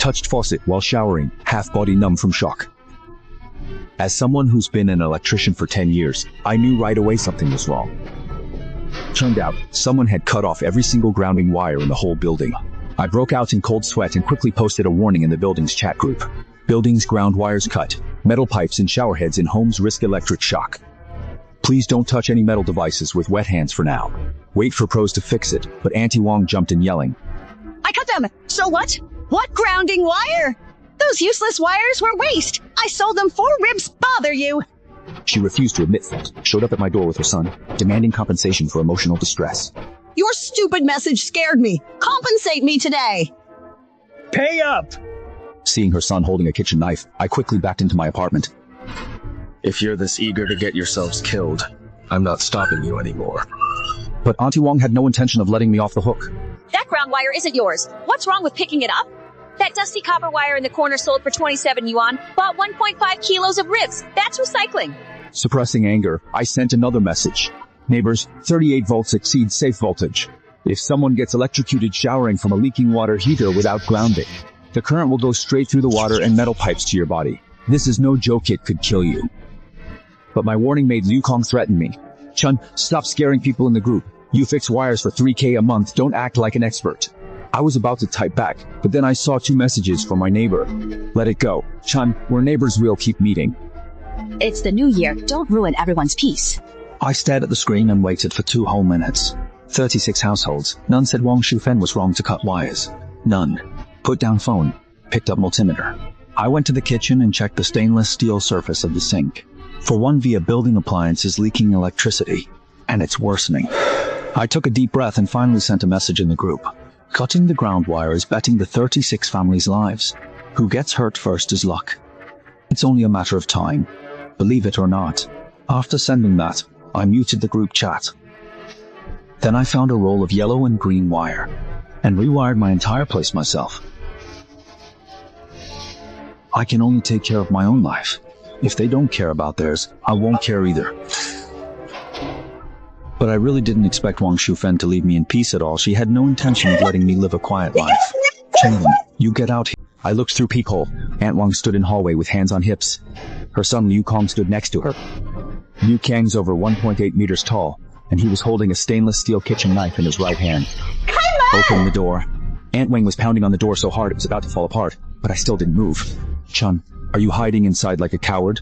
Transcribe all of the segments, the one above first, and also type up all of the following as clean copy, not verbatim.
touched faucet while showering, half body numb from shock. As someone who's been an electrician for 10 years, I knew right away something was wrong. Turned out, someone had cut off every single grounding wire in the whole building. I broke out in cold sweat and quickly posted a warning in the building's chat group. Buildings ground wires cut. Metal pipes and shower heads in homes risk electric shock. Please don't touch any metal devices with wet hands for now. Wait for pros to fix it, but Auntie Wong jumped in yelling. I cut them. So what? What grounding wire? Those useless wires were waste. I sold them 4 ribs. Bother you? She refused to admit that, showed up at my door with her son, demanding compensation for emotional distress. Your stupid message scared me. Compensate me today. Pay up! Seeing her son holding a kitchen knife, I quickly backed into my apartment. If you're this eager to get yourselves killed, I'm not stopping you anymore. But Auntie Wong had no intention of letting me off the hook. That ground wire isn't yours. What's wrong with picking it up? That dusty copper wire in the corner sold for 27 yuan, bought 1.5 kilos of ribs. That's recycling. Suppressing anger, I sent another message. Neighbors, 38 volts exceeds safe voltage. If someone gets electrocuted showering from a leaking water heater without grounding, the current will go straight through the water and metal pipes to your body. This is no joke, it could kill you. But my warning made Liu Kong threaten me. Chun, stop scaring people in the group. You fix wires for 3K a month, don't act like an expert. I was about to type back, but then I saw 2 messages from my neighbor. Let it go. Chun, we're neighbors, we'll keep meeting. It's the new year. Don't ruin everyone's peace. I stared at the screen and waited for 2 whole minutes. 36 households. None said Wang Shufen was wrong to cut wires. None. Put down phone. Picked up multimeter. I went to the kitchen and checked the stainless steel surface of the sink. For one via building appliance is leaking electricity. And it's worsening. I took a deep breath and finally sent a message in the group. Cutting the ground wire is betting the 36 families' lives. Who gets hurt first is luck. It's only a matter of time. Believe it or not. After sending that, I muted the group chat. Then I found a roll of yellow and green wire, and rewired my entire place myself. I can only take care of my own life. If they don't care about theirs, I won't care either. But I really didn't expect Wang Shufen to leave me in peace at all. She had no intention of letting me live a quiet life. Chenlin, you get out here. I looked through peephole. Aunt Wang stood in hallway with hands on hips. Her son Liu Kong stood next to her. Liu Kang's over 1.8 meters tall, and he was holding a stainless steel kitchen knife in his right hand. Opened the door. Aunt Wang was pounding on the door so hard it was about to fall apart, but I still didn't move. Chun, are you hiding inside like a coward?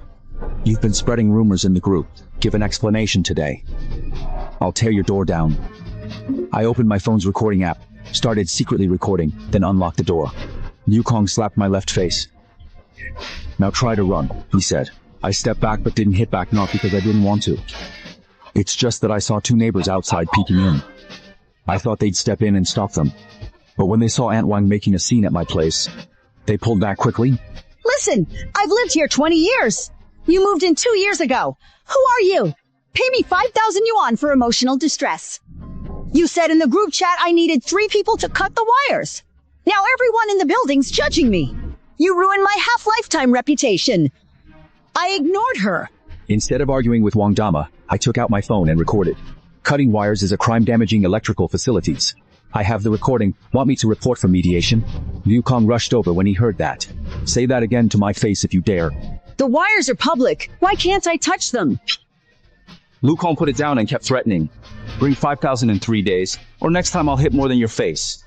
You've been spreading rumors in the group. Give an explanation today. I'll tear your door down. I opened my phone's recording app, started secretly recording, then unlocked the door. Liu Kong slapped my left face. Now try to run, he said. I stepped back but didn't hit back, not because I didn't want to. It's just that I saw 2 neighbors outside peeking in. I thought they'd step in and stop them. But when they saw Aunt Wang making a scene at my place, they pulled back quickly. Listen, I've lived here 20 years. You moved in 2 years ago. Who are you? Pay me 5,000 yuan for emotional distress. You said in the group chat I needed 3 people to cut the wires. Now everyone in the building's judging me. You ruined my half-lifetime reputation. I ignored her. Instead of arguing with Wang Dama, I took out my phone and recorded. Cutting wires is a crime damaging electrical facilities. I have the recording. Want me to report for mediation? Liu Kong rushed over when he heard that. Say that again to my face if you dare. The wires are public. Why can't I touch them? Liu Kong put it down and kept threatening. Bring 5,000 in 3 days, or next time I'll hit more than your face.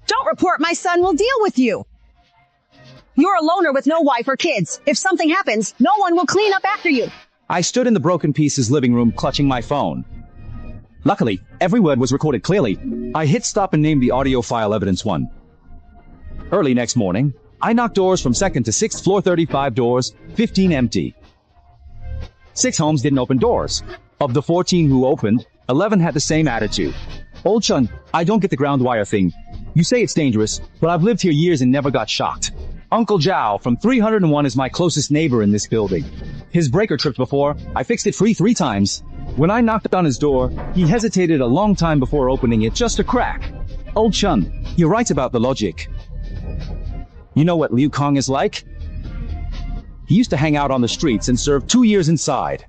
Don't report, my son will deal with you. You're a loner with no wife or kids. If something happens, no one will clean up after you. I stood in the broken pieces living room clutching my phone. Luckily, every word was recorded clearly. I hit stop and named the audio file evidence 1. Early next morning, I knocked doors from 2nd to 6th floor, 35 doors, 15 empty. 6 homes didn't open doors. Of the 14 who opened, 11 had the same attitude. Old Chun, I don't get the ground wire thing. You say it's dangerous, but I've lived here years and never got shocked. Uncle Zhao from 301 is my closest neighbor in this building. His breaker tripped before. I fixed it free 3 times. When I knocked on his door, he hesitated a long time before opening it, just a crack. Old Chun, you're right about the logic. You know what Liu Kong is like? He used to hang out on the streets and serve 2 years inside.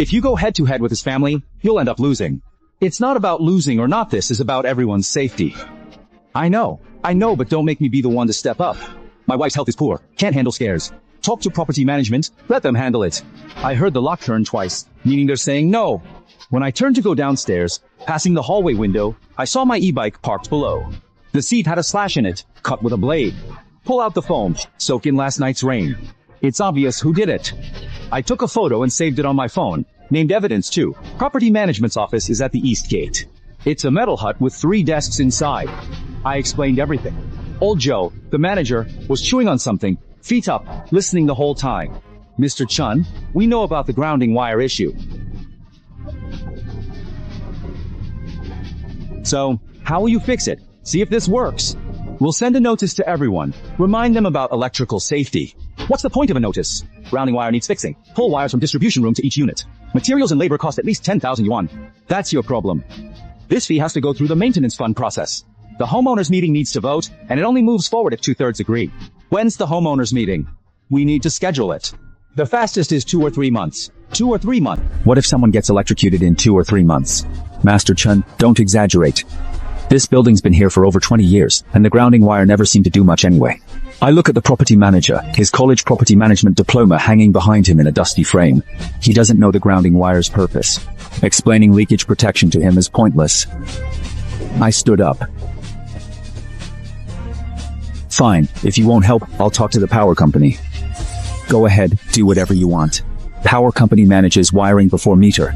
If you go head-to-head with his family, you'll end up losing. It's not about losing or not, this is about everyone's safety. I know, I know, but don't make me be the one to step up. My wife's health is poor, can't handle scares. Talk to property management, let them handle it. I heard the lock turn twice, meaning they're saying no. When I turned to go downstairs, passing the hallway window, I saw my e-bike parked below. The seat had a slash in it, cut with a blade. Pull out the foam, soak in last night's rain. It's obvious who did it. I took a photo and saved it on my phone. Named evidence too. Property management's office is at the east gate. It's a metal hut with 3 desks inside. I explained everything. Old Joe, the manager, was chewing on something, feet up, listening the whole time. Mr. Chun, we know about the grounding wire issue. So, how will you fix it? See if this works. We'll send a notice to everyone. Remind them about electrical safety. What's the point of a notice? Grounding wire needs fixing. Pull wires from distribution room to each unit. Materials and labor cost at least 10,000 yuan. That's your problem. This fee has to go through the maintenance fund process. The homeowners meeting needs to vote, and it only moves forward if 2/3 agree. When's the homeowners meeting? We need to schedule it. The fastest is 2 or 3 months. 2 or 3 months. What if someone gets electrocuted in 2 or 3 months? Master Chun, don't exaggerate. This building's been here for over 20 years, and the grounding wire never seemed to do much anyway. I look at the property manager, his college property management diploma hanging behind him in a dusty frame. He doesn't know the grounding wire's purpose. Explaining leakage protection to him is pointless. I stood up. Fine, if you won't help, I'll talk to the power company. Go ahead, do whatever you want. Power company manages wiring before meter.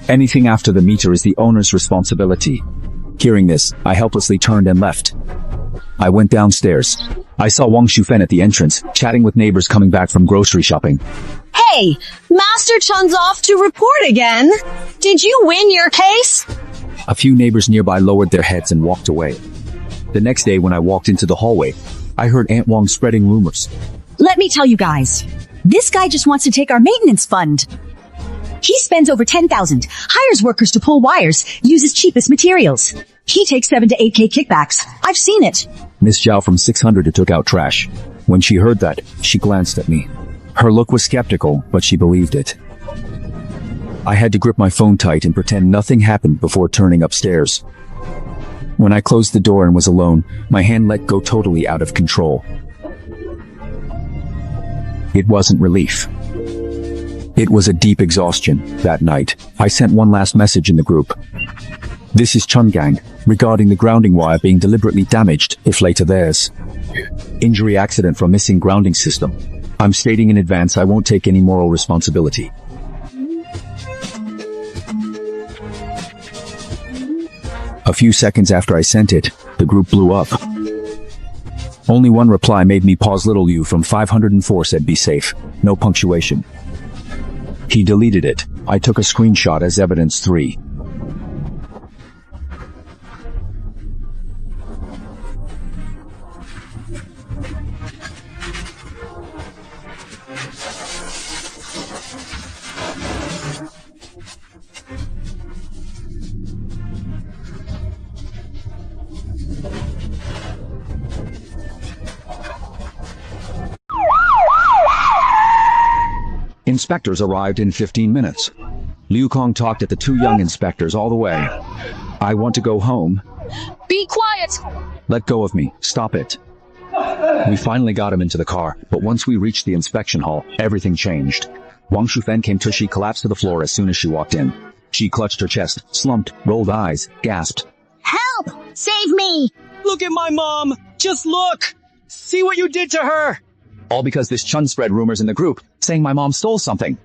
Anything after the meter is the owner's responsibility. Hearing this, I helplessly turned and left. I went downstairs. I saw Wang Shufen at the entrance, chatting with neighbors coming back from grocery shopping. Hey, Master Chun's off to report again. Did you win your case? A few neighbors nearby lowered their heads and walked away. The next day when I walked into the hallway, I heard Aunt Wang spreading rumors. Let me tell you guys. This guy just wants to take our maintenance fund. He spends over 10,000, hires workers to pull wires, uses cheapest materials. He takes 7 to 8K kickbacks. I've seen it. Miss Zhao from 600 took out trash. When she heard that, she glanced at me. Her look was skeptical, but she believed it. I had to grip my phone tight and pretend nothing happened before turning upstairs. When I closed the door and was alone, my hand let go totally out of control. It wasn't relief. It was a deep exhaustion. That night, I sent one last message in the group. This is Chun Gang, regarding the grounding wire being deliberately damaged, if later theirs. Injury accident from missing grounding system. I'm stating in advance I won't take any moral responsibility. A few seconds after I sent it, the group blew up. Only one reply made me pause. Little Yu from 504 said be safe. No punctuation. He deleted it. I took a screenshot as evidence 3. Inspectors arrived in 15 minutes. Liu Kong talked at the 2 young inspectors all the way. I want to go home. Be quiet! Let go of me. Stop it. We finally got him into the car, but once we reached the inspection hall, everything changed. Wang Shufen came to. She collapsed to the floor as soon as she walked in. She clutched her chest, slumped, rolled eyes, gasped. Help! Save me! Look at my mom! Just look! See what you did to her! All because this Chun spread rumors in the group, saying my mom stole something.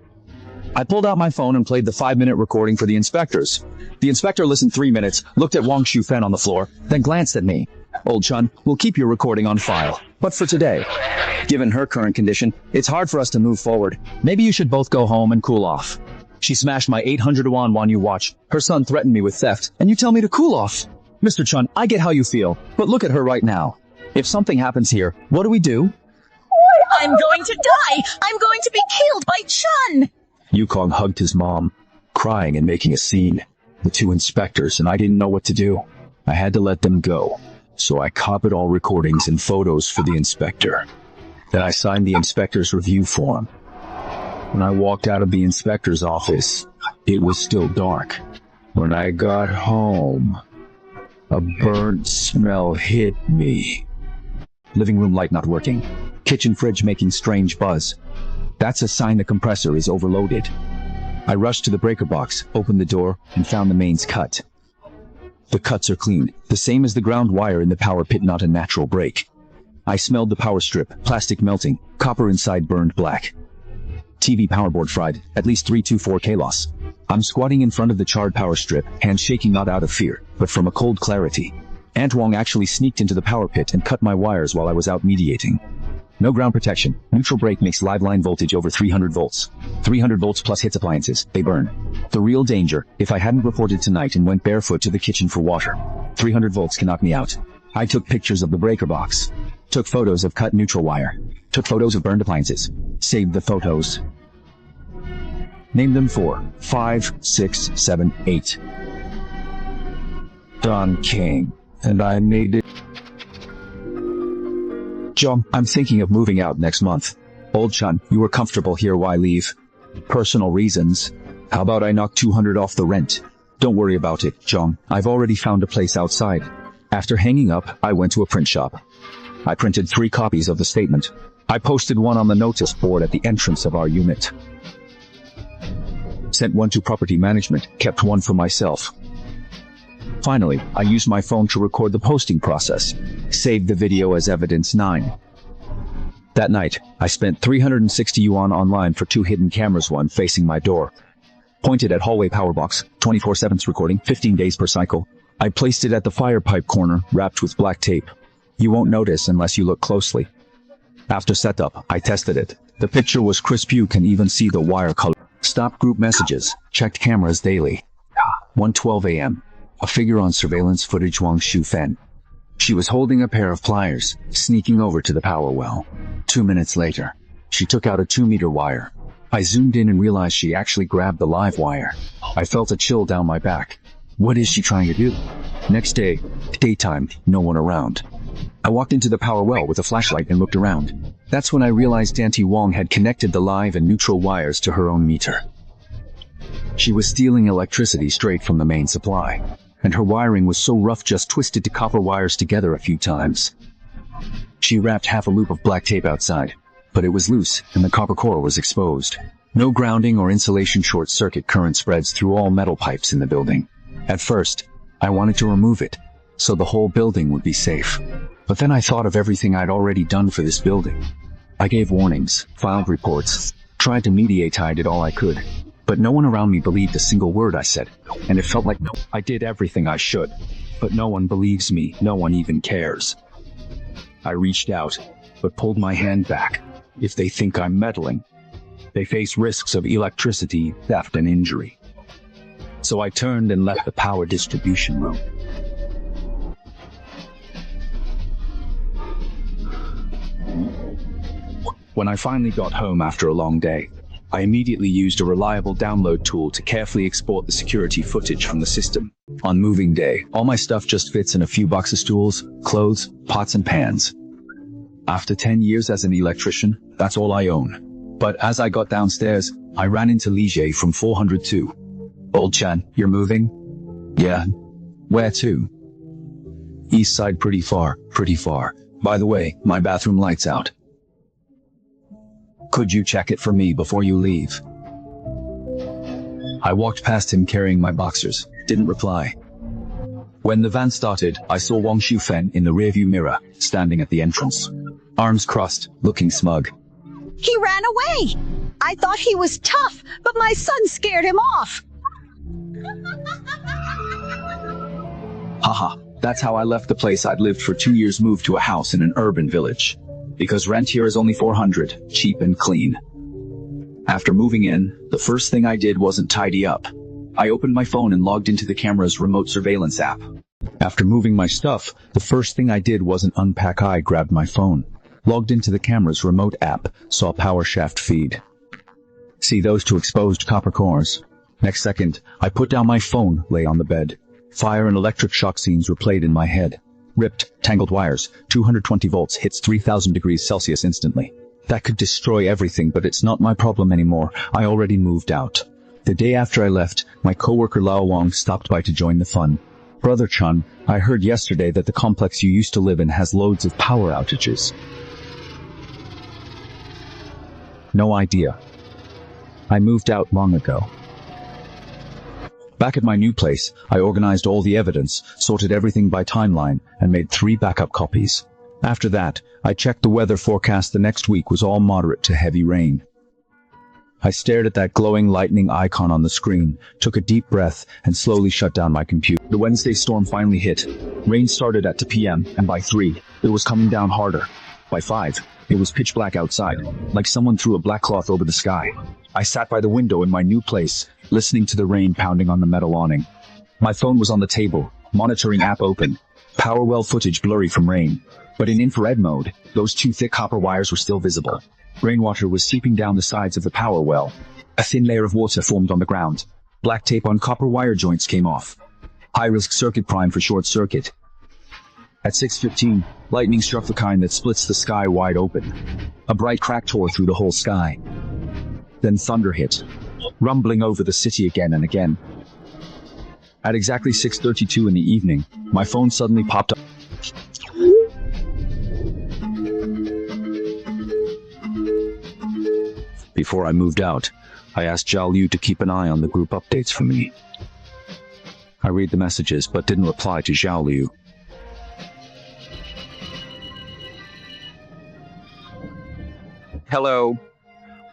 I pulled out my phone and played the 5-minute recording for the inspectors. The inspector listened 3 minutes, looked at Wang Shufen on the floor, then glanced at me. Old Chun, we'll keep your recording on file. But for today, given her current condition, it's hard for us to move forward. Maybe you should both go home and cool off. She smashed my 800 yuan Wanyu watch. Her son threatened me with theft, and you tell me to cool off. Mr. Chun, I get how you feel, but look at her right now. If something happens here, what do we do? I'm going to die! I'm going to be killed by Chun! Yukong hugged his mom, crying and making a scene. The 2 inspectors, and I didn't know what to do. I had to let them go, so I copied all recordings and photos for the inspector. Then I signed the inspector's review form. When I walked out of the inspector's office, it was still dark. When I got home, a burnt smell hit me. Living room light not working. Kitchen fridge making strange buzz. That's a sign the compressor is overloaded. I rushed to the breaker box, opened the door, and found the mains cut. The cuts are clean, the same as the ground wire in the power pit, not a natural break. I smelled the power strip, plastic melting, copper inside burned black. TV power board fried, at least 324K loss. I'm squatting in front of the charred power strip, hands shaking not out of fear, but from a cold clarity. Aunt Wong actually sneaked into the power pit and cut my wires while I was out mediating. No ground protection. Neutral break makes live line voltage over 300 volts. 300 volts plus hits appliances. They burn. The real danger, if I hadn't reported tonight and went barefoot to the kitchen for water. 300 volts can knock me out. I took pictures of the breaker box. Took photos of cut neutral wire. Took photos of burned appliances. Saved the photos. Named them 4, 5, 6, 7, 8. Don King. And I made it. John, I'm thinking of moving out next month. Old Chun, you were comfortable here, why leave? Personal reasons. How about I knock 200 off the rent? Don't worry about it, John. I've already found a place outside. After hanging up, I went to a print shop. I printed 3 copies of the statement. I posted one on the notice board at the entrance of our unit. Sent one to property management, kept one for myself. Finally, I used my phone to record the posting process. Saved the video as evidence 9. That night, I spent 360 yuan online for 2 hidden cameras, one facing my door. Pointed at hallway power box, 24/7 recording, 15 days per cycle. I placed it at the fire pipe corner, wrapped with black tape. You won't notice unless you look closely. After setup, I tested it. The picture was crisp, you can even see the wire color. Stopped group messages, checked cameras daily. 1:12 a.m. A figure on surveillance footage, Wang Shufen. She was holding a pair of pliers, sneaking over to the power well. 2 minutes later, she took out a 2-meter wire. I zoomed in and realized she actually grabbed the live wire. I felt a chill down my back. What is she trying to do? Next day, daytime, no one around. I walked into the power well with a flashlight and looked around. That's when I realized Auntie Wong had connected the live and neutral wires to her own meter. She was stealing electricity straight from the main supply, and her wiring was so rough, just twisted to copper wires together a few times. She wrapped half a loop of black tape outside, but it was loose and the copper core was exposed. No grounding or insulation, short circuit current spreads through all metal pipes in the building. At first, I wanted to remove it, so the whole building would be safe. But then I thought of everything I'd already done for this building. I gave warnings, filed reports, tried to mediate, I did all I could. But no one around me believed a single word I said, and it felt like I did everything I should. But no one believes me, no one even cares. I reached out, but pulled my hand back. If they think I'm meddling, they face risks of electricity, theft, and injury. So I turned and left the power distribution room. When I finally got home after a long day, I immediately used a reliable download tool to carefully export the security footage from the system. On moving day, all my stuff just fits in a few boxes: stools, clothes, pots and pans. After 10 years as an electrician, that's all I own. But as I got downstairs, I ran into Li Jie from 402. Old Chan, you're moving? Yeah. Where to? East side, pretty far, pretty far. By the way, my bathroom light's out. Could you check it for me before you leave? I walked past him carrying my boxers, didn't reply. When the van started, I saw Wang Shufen in the rearview mirror, standing at the entrance. Arms crossed, looking smug. He ran away. I thought he was tough, but my son scared him off. Haha, that's how I left the place I'd lived for 2 years, moved to a house in an urban village. Because rent here is only 400, cheap and clean. After moving in, the first thing I did wasn't tidy up. I opened my phone and logged into the camera's remote surveillance app. After moving my stuff, the first thing I did wasn't unpack. I grabbed my phone, logged into the camera's remote app, saw power shaft feed. See those 2 exposed copper cores? Next second, I put down my phone, lay on the bed. Fire and electric shock scenes replayed in my head. Ripped, tangled wires, 220 volts, hits 3000 degrees Celsius instantly. That could destroy everything, but it's not my problem anymore. I already moved out. The day after I left, my coworker Lao Wang stopped by to join the fun. Brother Chun, I heard yesterday that the complex you used to live in has loads of power outages. No idea. I moved out long ago. Back at my new place, I organized all the evidence, sorted everything by timeline, and made 3 backup copies. After that, I checked the weather forecast. The next week was all moderate to heavy rain. I stared at that glowing lightning icon on the screen, took a deep breath, and slowly shut down my computer. The Wednesday storm finally hit. Rain started at 2 p.m., and by 3, it was coming down harder. By 5, it was pitch black outside, like someone threw a black cloth over the sky. I sat by the window in my new place, listening to the rain pounding on the metal awning. My phone was on the table, monitoring app open, power well footage blurry from rain. But in infrared mode, those 2 thick copper wires were still visible. Rainwater was seeping down the sides of the power well. A thin layer of water formed on the ground. Black tape on copper wire joints came off. High-risk circuit prime for short circuit. At 6:15, lightning struck the kind that splits the sky wide open. A bright crack tore through the whole sky. Then thunder hit, rumbling over the city again and again. At exactly 6:32 in the evening, my phone suddenly popped up. Before I moved out, I asked Zhao Liu to keep an eye on the group updates for me. I read the messages but didn't reply to Zhao Liu. Hello.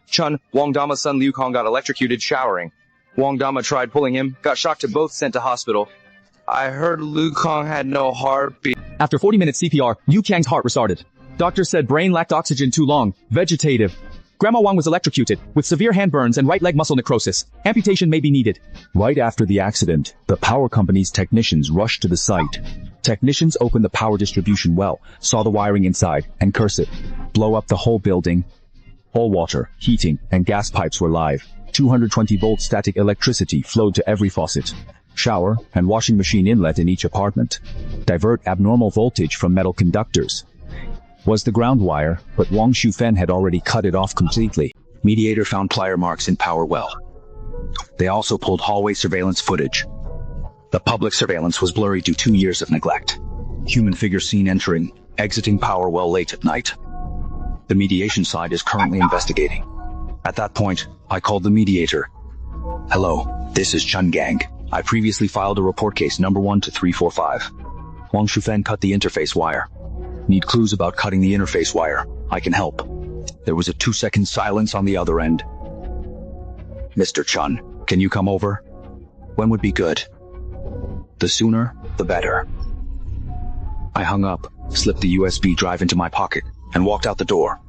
Chun, Wang Dama's son Liu Kong got electrocuted showering. Wang Dama tried pulling him, got shocked to both, sent to hospital. I heard Liu Kong had no heartbeat. After 40 minutes CPR, Yu Kang's heart restarted. Doctor said brain lacked oxygen too long, vegetative. Grandma Wang was electrocuted, with severe hand burns and right leg muscle necrosis. Amputation may be needed. Right after the accident, the power company's technicians rushed to the site. Technicians opened the power distribution well, saw the wiring inside, and curse it. Blow up the whole building. All water, heating, and gas pipes were live. 220-volt static electricity flowed to every faucet, shower, and washing machine inlet in each apartment. Divert abnormal voltage from metal conductors. Was the ground wire, but Wang Shufen had already cut it off completely. Mediator found plier marks in power well. They also pulled hallway surveillance footage. The public surveillance was blurry due to 2 years of neglect. Human figure seen entering, exiting power well late at night. The mediation side is currently investigating. At that point, I called the mediator. Hello, this is Chun Gang. I previously filed a report case number 12345. Wang Shufen cut the interface wire. Need clues about cutting the interface wire. I can help. There was a 2-second silence on the other end. Mr. Chun, can you come over? When would be good? The sooner, the better. I hung up, slipped the USB drive into my pocket, and walked out the door.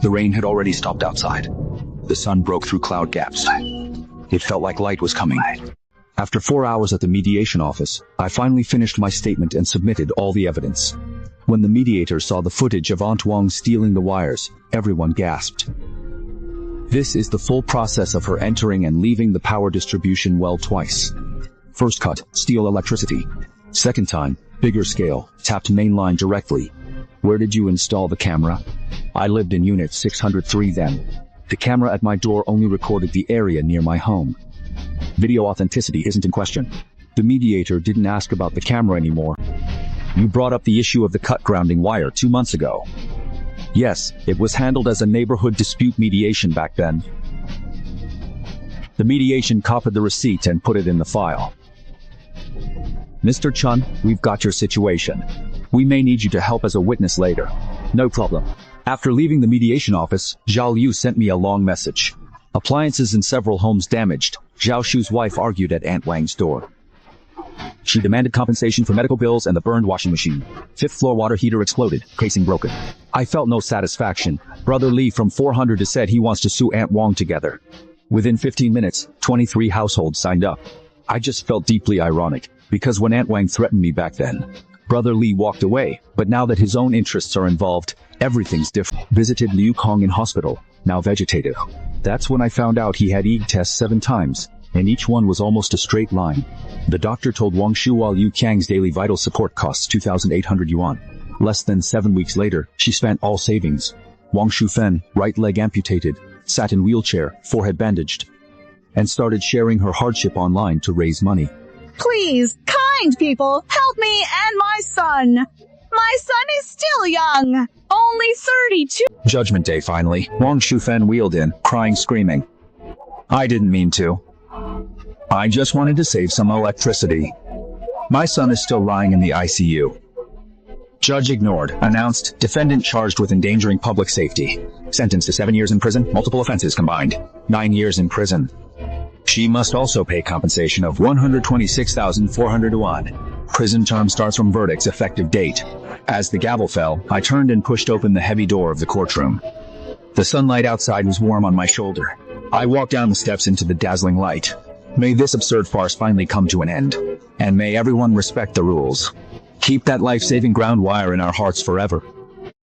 The rain had already stopped outside. The sun broke through cloud gaps. It felt like light was coming. After 4 hours at the mediation office, I finally finished my statement and submitted all the evidence. When the mediator saw the footage of Aunt Wang stealing the wires, everyone gasped. This is the full process of her entering and leaving the power distribution well twice. First cut, steal electricity. Second time, bigger scale, tapped main line directly. Where did you install the camera? I lived in Unit 603 then. The camera at my door only recorded the area near my home. Video authenticity isn't in question. The mediator didn't ask about the camera anymore. You brought up the issue of the cut grounding wire 2 months ago. Yes, it was handled as a neighborhood dispute mediation back then. The mediation copied the receipt and put it in the file. Mr. Chun, we've got your situation. We may need you to help as a witness later. No problem. After leaving the mediation office, Zhao Liu sent me a long message. Appliances in several homes damaged. Zhao Shu's wife argued at Aunt Wang's door. She demanded compensation for medical bills and the burned washing machine. 5th floor water heater exploded, casing broken. I felt no satisfaction. Brother Lee from 400 has said he wants to sue Aunt Wang together. Within 15 minutes, 23 households signed up. I just felt deeply ironic, because when Aunt Wang threatened me back then, Brother Lee walked away, but now that his own interests are involved, everything's different. Visited Liu Kong in hospital, now vegetative. That's when I found out he had EEG tests 7 times. And each one was almost a straight line. The doctor told Wang Shu while Yu Kang's daily vital support costs 2,800 yuan. Less than 7 weeks later, she spent all savings. Wang Shufen, right leg amputated, sat in wheelchair, forehead bandaged, and started sharing her hardship online to raise money. Please, cut! kind people, help me and my son. My son is still young. Only 32. Judgment Day finally. Wang Shufen wheeled in, crying, screaming. I didn't mean to. I just wanted to save some electricity. My son is still lying in the ICU. Judge ignored. Announced, defendant charged with endangering public safety. Sentenced to 7 years in prison, multiple offenses combined. 9 years in prison. She must also pay compensation of 126,400 yuan. Prison term starts from verdict's effective date. As the gavel fell, I turned and pushed open the heavy door of the courtroom. The sunlight outside was warm on my shoulder. I walked down the steps into the dazzling light. May this absurd farce finally come to an end. And may everyone respect the rules. Keep that life-saving ground wire in our hearts forever.